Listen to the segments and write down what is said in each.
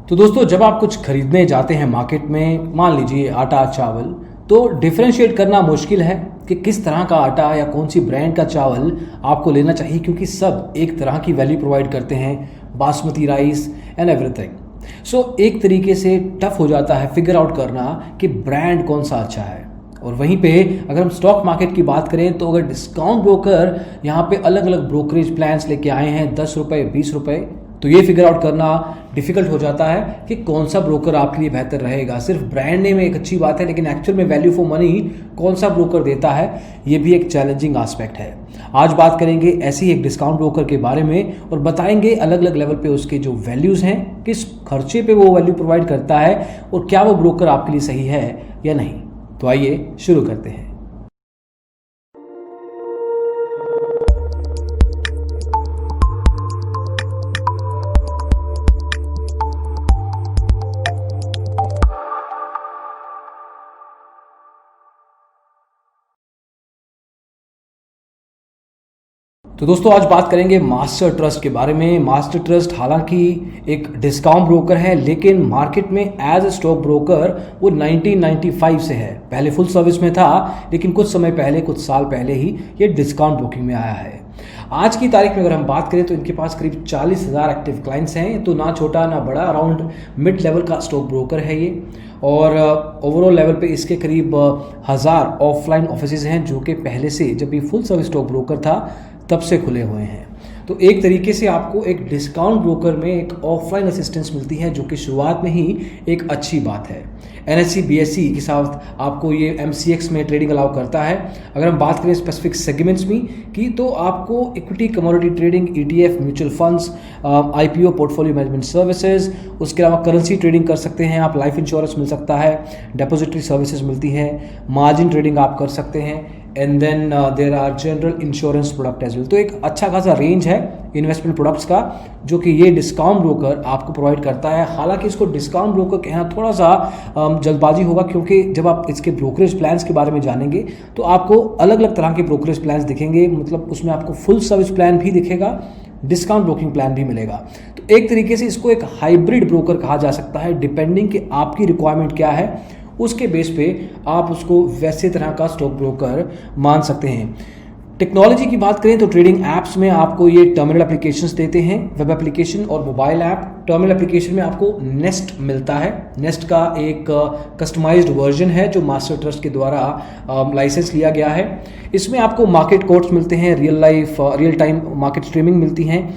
तो दोस्तों, जब आप कुछ खरीदने जाते हैं मार्केट में, मान लीजिए आटा चावल, तो डिफरेंशिएट करना मुश्किल है कि किस तरह का आटा या कौन सी ब्रांड का चावल आपको लेना चाहिए, क्योंकि सब एक तरह की वैल्यू प्रोवाइड करते हैं, बासमती राइस एंड एवरीथिंग। सो एक तरीके से टफ हो जाता है फिगर आउट करना कि ब्रांड कौन सा अच्छा है। और वहीं पे अगर हम स्टॉक मार्केट की बात करें तो अगर डिस्काउंट ब्रोकर यहाँ पे अलग अलग ब्रोकरेज प्लान्स लेके आए हैं, 10 रुपये 20 रुपये, तो ये फिगर आउट करना डिफिकल्ट हो जाता है कि कौन सा ब्रोकर आपके लिए बेहतर रहेगा। सिर्फ ब्रांड नेम एक अच्छी बात है, लेकिन एक्चुअल में वैल्यू फॉर मनी कौन सा ब्रोकर देता है, ये भी एक चैलेंजिंग एस्पेक्ट है। आज बात करेंगे ऐसी एक डिस्काउंट ब्रोकर के बारे में और बताएंगे अलग अलग लेवल पे उसके जो वैल्यूज़ हैं, किस खर्चे पे वो वैल्यू प्रोवाइड करता है और क्या वो ब्रोकर आपके लिए सही है या नहीं। तो आइए शुरू करते हैं। तो दोस्तों, आज बात करेंगे मास्टर ट्रस्ट के बारे में। मास्टर ट्रस्ट हालांकि एक डिस्काउंट ब्रोकर है, लेकिन मार्केट में एज ए स्टॉक ब्रोकर वो 1995 से है। पहले फुल सर्विस में था, लेकिन कुछ समय पहले, कुछ साल पहले ही ये डिस्काउंट ब्रोकिंग में आया है। आज की तारीख में अगर हम बात करें तो इनके पास करीब 40,000 एक्टिव क्लाइंट्स हैं। तो ना छोटा ना बड़ा, अराउंड मिड लेवल का स्टॉक ब्रोकर है ये। और ओवरऑल लेवल पे इसके करीब 1000 ऑफलाइन ऑफिसेज हैं, जो कि पहले से, जब ये फुल सर्विस स्टॉक ब्रोकर था तब से खुले हुए हैं। तो एक तरीके से आपको एक डिस्काउंट ब्रोकर में एक ऑफलाइन असिस्टेंस मिलती है, जो कि शुरुआत में ही एक अच्छी बात है। NSE BSE के साथ आपको ये MCX में ट्रेडिंग अलाउ करता है। अगर हम बात करें स्पेसिफिक सेगमेंट्स में की, तो आपको equity, commodity trading, ETF, mutual funds, IPO, portfolio management services, उसके अलावा करेंसी ट्रेडिंग कर सकते हैं आप, लाइफ इंश्योरेंस मिल सकता है, डिपॉजिटरी सर्विसेज मिलती है, मार्जिन ट्रेडिंग आप कर सकते हैं, and then there are general insurance product as well. तो एक अच्छा खासा रेंज है इन्वेस्टमेंट प्रोडक्ट्स का, जो कि ये डिस्काउंट ब्रोकर आपको प्रोवाइड करता है। हालांकि इसको डिस्काउंट ब्रोकर कहना थोड़ा सा जल्दबाजी होगा, क्योंकि जब आप इसके ब्रोकरेज प्लान्स के बारे में जानेंगे तो आपको अलग अलग तरह के ब्रोकरेज प्लान्स दिखेंगे। मतलब उसमें आपको फुल सर्विस प्लान भी दिखेगा, डिस्काउंट ब्रोकिंग प्लान भी मिलेगा। तो एक तरीके से इसको एक हाइब्रिड ब्रोकर कहा जा सकता है, डिपेंडिंग कि आपकी रिक्वायरमेंट क्या है, उसके बेस पे आप उसको वैसे तरह का स्टॉक ब्रोकर मान सकते हैं। टेक्नोलॉजी की बात करें तो ट्रेडिंग ऐप्स में आपको ये टर्मिनल एप्लीकेशंस देते हैं, वेब एप्लीकेशन और मोबाइल ऐप। टर्मिनल एप्लीकेशन में आपको नेस्ट मिलता है। नेस्ट का एक कस्टमाइज्ड वर्जन है जो मास्टर ट्रस्ट के द्वारा लाइसेंस लिया गया है। इसमें आपको मार्केट कोड्स मिलते हैं, रियल टाइम मार्केट स्ट्रीमिंग मिलती हैं,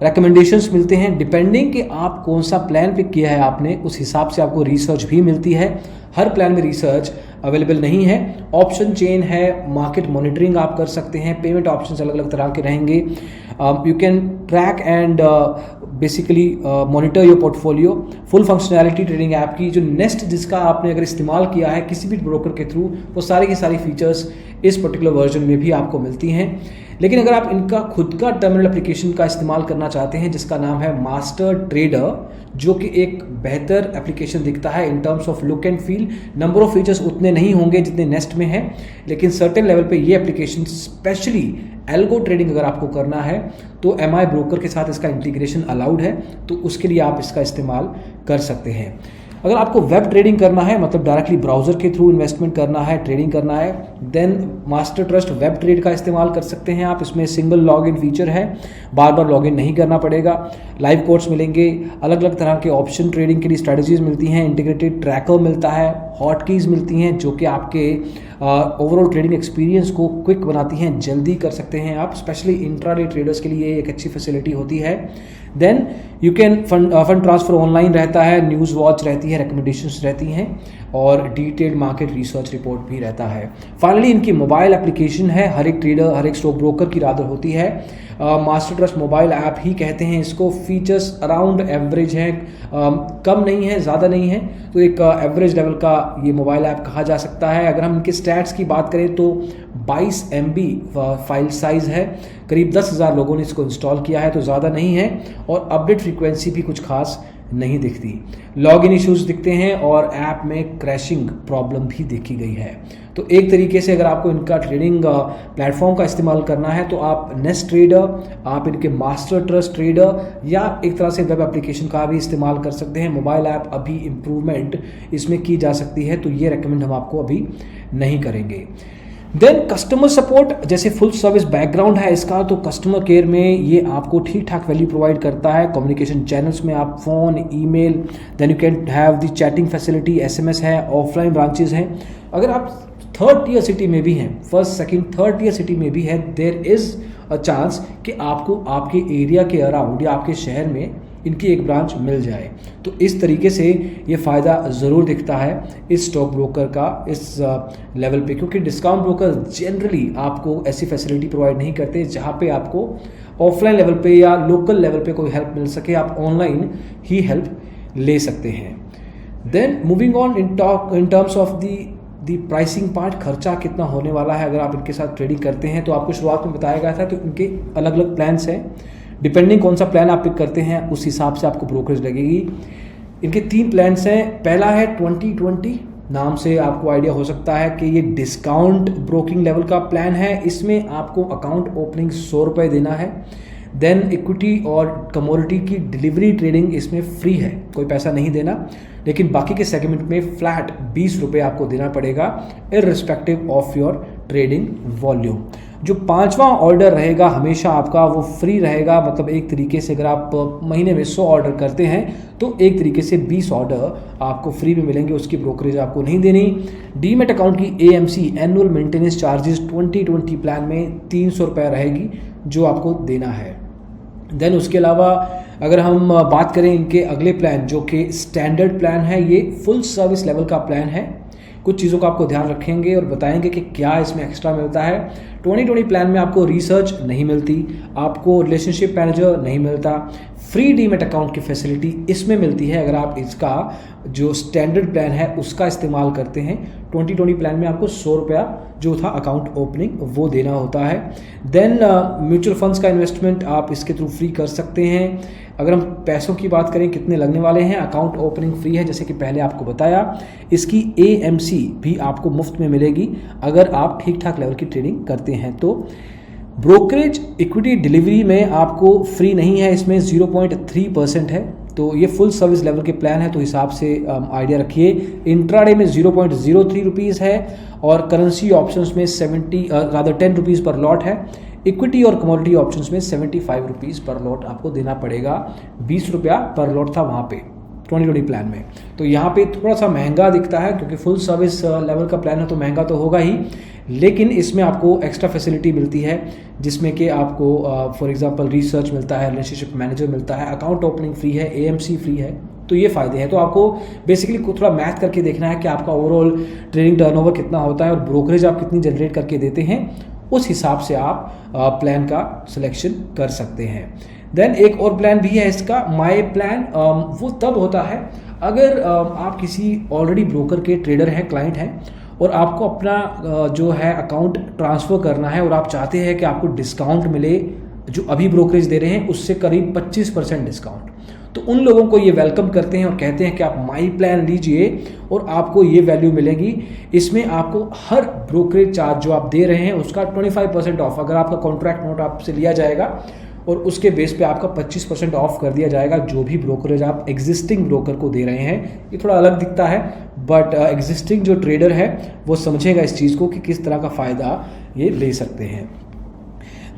रिकमेंडेशंस मिलते हैं। डिपेंडिंग कि आप कौन सा प्लान पिक किया है आपने, उस हिसाब से आपको रिसर्च भी मिलती है। हर प्लान में रिसर्च अवेलेबल नहीं है। ऑप्शन चेन है, मार्केट मॉनिटरिंग आप कर सकते हैं, पेमेंट ऑप्शंस अलग अलग तरह के रहेंगे। You can track and basically monitor your portfolio. Full functionality trading app की, जो नेस्ट जिसका आपने अगर इस्तेमाल किया है किसी भी ब्रोकर के थ्रू, वो सारी की सारी फीचर्स इस पर्टिकुलर वर्जन में भी आपको मिलती हैं। लेकिन अगर आप इनका खुद का टर्मिनल एप्लीकेशन का इस्तेमाल करना चाहते हैं, जिसका नाम है मास्टर ट्रेडर, जो कि एक बेहतर एप्लीकेशन दिखता है इन terms of look and feel. Number of features उतने नहीं होंगे जितने नेस्ट में है, लेकिन सर्टेन लेवल पे ये एप्लीकेशन स्पेशली एल्गो ट्रेडिंग अगर आपको करना है तो MI ब्रोकर के साथ इसका इंटीग्रेशन अलाउड है, तो उसके लिए आप इसका इस्तेमाल कर सकते हैं। अगर आपको वेब ट्रेडिंग करना है, मतलब डायरेक्टली ब्राउजर के थ्रू इन्वेस्टमेंट करना है, ट्रेडिंग करना है, then Master Trust web trade का इस्तेमाल कर सकते हैं आप। इसमें सिंगल लॉगिन फीचर है, बार बार लॉगिन नहीं करना पड़ेगा। लाइव कोर्स मिलेंगे, अलग अलग तरह के ऑप्शन ट्रेडिंग के लिए स्ट्रैटेजीज मिलती हैं, इंटीग्रेटेड ट्रैकर मिलता है, हॉट कीज मिलती हैं, जो कि आपके ओवरऑल ट्रेडिंग एक्सपीरियंस को क्विक बनाती हैं, जल्दी कर सकते हैं आप। स्पेशली इंट्राडे ट्रेडर्स के लिए एक अच्छी फैसिलिटी होती है। Then you can fund transfer online रहता है, न्यूज़ वॉच रहती है, रिकमेंडेशंस रहती हैं और डिटेल्ड मार्केट रिसर्च रिपोर्ट भी रहता है। फाइनली इनकी मोबाइल एप्लीकेशन है, हर एक ट्रेडर, हर एक स्टॉक ब्रोकर की रादर होती है। मास्टर ट्रस्ट मोबाइल ऐप ही कहते हैं इसको। फीचर्स अराउंड एवरेज हैं, कम नहीं है, ज़्यादा नहीं है, तो एक एवरेज लेवल का ये मोबाइल ऐप कहा जा सकता है। अगर हम इनके स्टैट्स की बात करें तो 22 MB फाइल साइज़ है, करीब 10,000 लोगों ने इसको इंस्टॉल किया है, तो ज़्यादा नहीं है। और अपडेट फ्रीक्वेंसी भी कुछ खास नहीं दिखती, लॉगिन इश्यूज दिखते हैं और ऐप में क्रैशिंग प्रॉब्लम भी देखी गई है। तो एक तरीके से अगर आपको इनका ट्रेडिंग प्लेटफॉर्म का इस्तेमाल करना है तो आप नेस्ट ट्रेडर, आप इनके मास्टर ट्रस्ट ट्रेडर या एक तरह से वेब एप्लीकेशन का भी इस्तेमाल कर सकते हैं। मोबाइल ऐप अभी इम्प्रूवमेंट इसमें की जा सकती है, तो ये रेकमेंड हम आपको अभी नहीं करेंगे। देन कस्टमर सपोर्ट, जैसे फुल सर्विस बैकग्राउंड है इसका, तो कस्टमर केयर में ये आपको ठीक ठाक वैल्यू प्रोवाइड करता है। कम्युनिकेशन चैनल्स में आप phone, email, then you can have the chatting facility, SMS है, ऑफलाइन ब्रांचेस हैं। अगर आप थर्ड टियर सिटी में भी हैं, first second third tier city में भी है, देयर इज अ चांस कि आपको आपके एरिया के अराउंड या आपके शहर में इनकी एक ब्रांच मिल जाए। तो इस तरीके से ये फ़ायदा ज़रूर दिखता है इस स्टॉक ब्रोकर का इस लेवल पे, क्योंकि डिस्काउंट ब्रोकर जनरली आपको ऐसी फैसिलिटी प्रोवाइड नहीं करते जहाँ पे आपको ऑफलाइन लेवल पे या लोकल लेवल पे कोई हेल्प मिल सके। आप ऑनलाइन ही हेल्प ले सकते हैं। Then moving on in terms of the pricing part, खर्चा कितना होने वाला है अगर आप इनके साथ ट्रेडिंग करते हैं। तो आपको शुरुआत में बताया गया था तो इनके अलग अलग प्लान्स हैं, डिपेंडिंग कौन सा प्लान आप पिक करते हैं उस हिसाब से आपको ब्रोकरेज लगेगी। इनके 3 प्लान्स हैं। पहला है 2020, नाम से आपको आइडिया हो सकता है कि ये डिस्काउंट ब्रोकिंग लेवल का प्लान है। इसमें आपको अकाउंट ओपनिंग 100 रुपये देना है। देन इक्विटी और कमोडिटी की डिलीवरी ट्रेडिंग इसमें फ्री है, कोई पैसा नहीं देना, लेकिन बाकी के सेगमेंट में फ्लैट 20 रुपये आपको देना पड़ेगा irrespective of your trading volume. जो 5वां ऑर्डर रहेगा हमेशा आपका वो फ्री रहेगा, मतलब एक तरीके से अगर आप महीने में 100 ऑर्डर करते हैं तो एक तरीके से 20 ऑर्डर आपको फ्री में मिलेंगे, उसकी ब्रोकरेज आपको नहीं देनी। डीमेट अकाउंट की AMC annual maintenance charges 2020 plan में 300 रुपये रहेगी जो आपको देना है। देन उसके अलावा अगर हम बात करें इनके अगले प्लान जो कि स्टैंडर्ड प्लान है, ये फुल सर्विस लेवल का प्लान है। कुछ चीज़ों का आपको ध्यान रखेंगे और बताएंगे कि क्या इसमें एक्स्ट्रा मिलता है। 2020 प्लान में आपको रिसर्च नहीं मिलती, आपको रिलेशनशिप मैनेजर नहीं मिलता, फ्री डीमेट अकाउंट की फैसिलिटी इसमें मिलती है अगर आप इसका जो स्टैंडर्ड प्लान है उसका इस्तेमाल करते हैं। 2020 प्लान में आपको 100 रुपया जो था अकाउंट ओपनिंग वो देना होता है। देन म्यूचुअल फंड्स का इन्वेस्टमेंट आप इसके थ्रू फ्री कर सकते हैं। अगर हम पैसों की बात करें कितने लगने वाले हैं, अकाउंट ओपनिंग फ्री है जैसे कि पहले आपको बताया। इसकी एएमसी भी आपको मुफ्त में मिलेगी अगर आप ठीक ठाक लेवल की ट्रेडिंग करते हैं। तो ब्रोकरेज इक्विटी डिलीवरी में आपको फ्री नहीं है, इसमें 0.3% है। तो ये फुल सर्विस लेवल के प्लान है तो हिसाब से आइडिया रखिए। इंट्राडे में 0.03 रुपीज़ है और करेंसी ऑप्शंस में 10 रुपीज़ पर लॉट है। इक्विटी और कमोडिटी ऑप्शंस में 75 रुपीज़ पर लॉट आपको देना पड़ेगा। 20 रुपया पर लॉट था वहाँ पे 2020 प्लान में। तो यहाँ पे थोड़ा सा महंगा दिखता है क्योंकि फुल सर्विस लेवल का प्लान है तो महंगा तो होगा ही, लेकिन इसमें आपको एक्स्ट्रा फैसिलिटी मिलती है जिसमें कि आपको फॉर एग्जांपल रिसर्च मिलता है, रिलेशनशिप मैनेजर मिलता है, अकाउंट ओपनिंग फ्री है, एएमसी फ्री है। तो ये फ़ायदे हैं। तो आपको बेसिकली थोड़ा मैथ करके देखना है कि आपका ओवरऑल ट्रेडिंग टर्नओवर कितना होता है और ब्रोकरेज आप कितनी जनरेट करके देते हैं, उस हिसाब से आप प्लान का सिलेक्शन कर सकते हैं। देन एक और प्लान भी है इसका, माई प्लान। वो तब होता है अगर आप किसी ऑलरेडी ब्रोकर के ट्रेडर हैं, क्लाइंट हैं और आपको अपना जो है अकाउंट ट्रांसफ़र करना है और आप चाहते हैं कि आपको डिस्काउंट मिले, जो अभी ब्रोकरेज दे रहे हैं उससे करीब 25% डिस्काउंट। तो उन लोगों को ये वेलकम करते हैं और कहते हैं कि आप माई प्लान लीजिए और आपको ये वैल्यू मिलेगी। इसमें आपको हर ब्रोकरेज चार्ज जो आप दे रहे हैं उसका 25% ऑफ, अगर आपका कॉन्ट्रैक्ट नोट आपसे लिया जाएगा और उसके बेस पे आपका 25% ऑफ कर दिया जाएगा जो भी ब्रोकरेज आप एग्जिस्टिंग ब्रोकर को दे रहे हैं। ये थोड़ा अलग दिखता है बट एग्जिस्टिंग जो ट्रेडर है वो समझेगा इस चीज़ को कि किस तरह का फ़ायदा ये ले सकते हैं।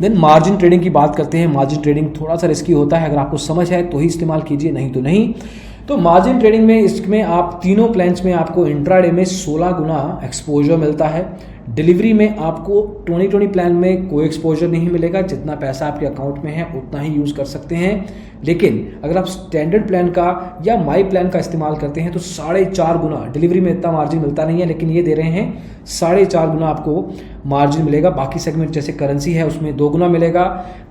देन मार्जिन ट्रेडिंग की बात करते हैं। मार्जिन ट्रेडिंग थोड़ा सा रिस्की होता है, अगर आपको समझ है तो ही इस्तेमाल कीजिए, नहीं तो नहीं। तो मार्जिन ट्रेडिंग में इसमें आप तीनों प्लान्स में आपको इंट्राडे में 16 गुना एक्सपोजर मिलता है। डिलीवरी में आपको 2020 प्लान में कोई एक्सपोजर नहीं मिलेगा, जितना पैसा आपके अकाउंट में है उतना ही यूज़ कर सकते हैं। लेकिन अगर आप स्टैंडर्ड प्लान का या माई प्लान का इस्तेमाल करते हैं तो 4.5 गुना, डिलीवरी में इतना मार्जिन मिलता नहीं है लेकिन ये दे रहे हैं 4.5 गुना आपको मार्जिन मिलेगा। बाकी सेगमेंट जैसे करेंसी है उसमें 2 गुना मिलेगा।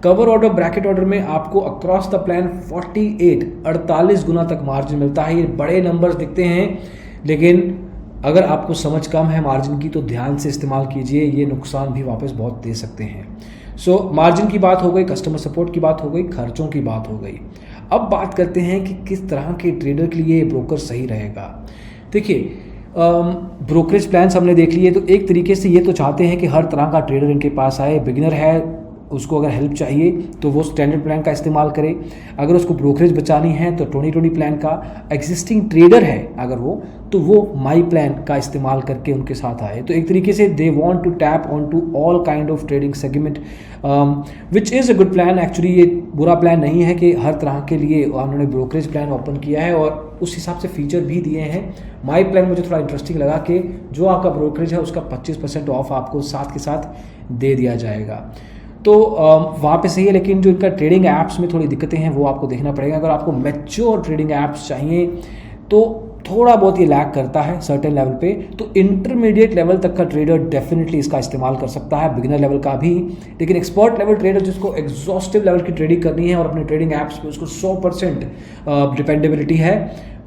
कवर ऑर्डर, ब्रैकेट ऑर्डर में आपको अक्रॉस द प्लान 48 गुना तक मार्जिन मिलता है। ये बड़े नंबर्स दिखते हैं लेकिन अगर आपको समझ कम है मार्जिन की तो ध्यान से इस्तेमाल कीजिए, ये नुकसान भी वापस बहुत दे सकते हैं। सो मार्जिन की बात हो गई, कस्टमर सपोर्ट की बात हो गई, खर्चों की बात हो गई। अब बात करते हैं कि किस तरह के ट्रेडर के लिए ब्रोकर सही रहेगा। देखिए, ब्रोकरेज प्लान्स हमने देख लिए, तो एक तरीके से ये तो चाहते हैं कि हर तरह का ट्रेडर इनके पास आए। बिगिनर है, उसको अगर हेल्प चाहिए तो वो स्टैंडर्ड प्लान का इस्तेमाल करे। अगर उसको ब्रोकरेज बचानी है तो 2020 प्लान का। एग्जिस्टिंग ट्रेडर है अगर वो माई प्लान का इस्तेमाल करके उनके साथ आए। तो एक तरीके से they want to tap on to all kind of trading segment, which is a good plan. Actually ये बुरा प्लान नहीं है कि हर तरह के लिए उन्होंने ब्रोकरेज प्लान ओपन किया है और उस हिसाब से फीचर भी दिए हैं। माई प्लान मुझे थोड़ा इंटरेस्टिंग लगा कि जो आपका ब्रोकरेज है उसका 25% ऑफ आपको साथ के साथ दे दिया जाएगा। तो वहाँ पे सही है, लेकिन जो इनका ट्रेडिंग ऐप्स में थोड़ी दिक्कतें हैं वो आपको देखना पड़ेगा। अगर आपको मैच्योर ट्रेडिंग ऐप्स चाहिए तो थोड़ा बहुत ये लैग करता है सर्टेन लेवल पे। तो इंटरमीडिएट लेवल तक का ट्रेडर डेफिनेटली इसका इस्तेमाल कर सकता है, बिगिनर लेवल का भी। लेकिन एक्सपर्ट लेवल ट्रेडर जिसको एग्जॉस्टिव लेवल की ट्रेडिंग करनी है और अपने ट्रेडिंग ऐप्स पे उसको 100% डिपेंडेबिलिटी है,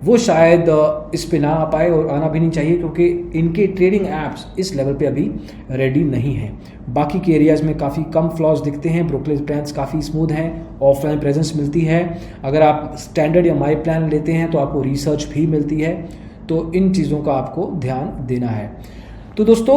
वो शायद इस पे ना आ पाए, और आना भी नहीं चाहिए क्योंकि इनके ट्रेडिंग ऐप्स इस लेवल पे अभी रेडी नहीं हैं। बाकी के एरियाज़ में काफ़ी कम फ्लॉज दिखते हैं। ब्रोकरेज प्लान्स काफ़ी स्मूथ हैं, ऑफलाइन प्रेजेंस मिलती है। अगर आप स्टैंडर्ड या माई प्लान लेते हैं तो आपको रिसर्च भी मिलती है। तो इन चीज़ों का आपको ध्यान देना है। तो दोस्तों,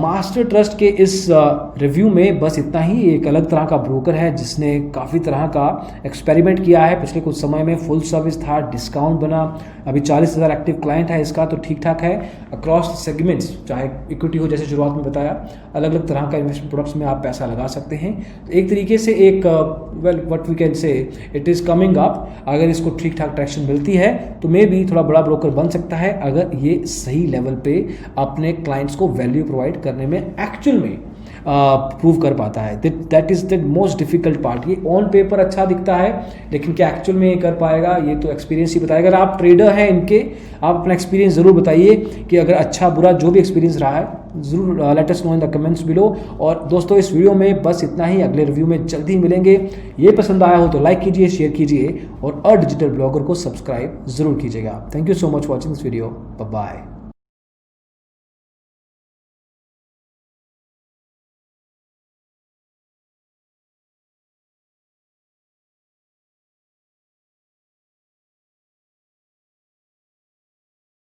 मास्टर ट्रस्ट के इस रिव्यू में बस इतना ही। एक अलग तरह का ब्रोकर है जिसने काफ़ी तरह का एक्सपेरिमेंट किया है पिछले कुछ समय में। फुल सर्विस था, डिस्काउंट बना, अभी 40,000 एक्टिव क्लाइंट है इसका, तो ठीक ठाक है। अक्रॉस सेगमेंट्स, चाहे इक्विटी हो जैसे शुरुआत में बताया, अलग अलग तरह का इन्वेस्टमेंट प्रोडक्ट्स में आप पैसा लगा सकते हैं। तो एक तरीके से एक well what we can say it is coming up. अगर इसको ठीक ठाक ट्रैक्शन मिलती है तो मे भी थोड़ा बड़ा ब्रोकर बन सकता है अगर ये सही लेवल पे अपने क्लाइंट्स को वैल्यू प्रोवाइड करने में एक्चुअल में प्रूव कर पाता है। That is the most difficult part. ये ऑन पेपर अच्छा दिखता है लेकिन क्या एक्चुअल में ये कर पाएगा, ये तो एक्सपीरियंस ही बताएगा। अगर आप ट्रेडर हैं इनके, आप अपना एक्सपीरियंस ज़रूर बताइए कि अगर अच्छा बुरा जो भी एक्सपीरियंस रहा है ज़रूर let us know in the comments below. और दोस्तों, इस वीडियो में बस इतना ही। अगले रिव्यू में जल्दी ही मिलेंगे। ये पसंद आया हो तो लाइक कीजिए, शेयर कीजिए और डिजिटल ब्लॉगर को सब्सक्राइब ज़रूर कीजिएगा। Thank you so much watching this video. Bye bye.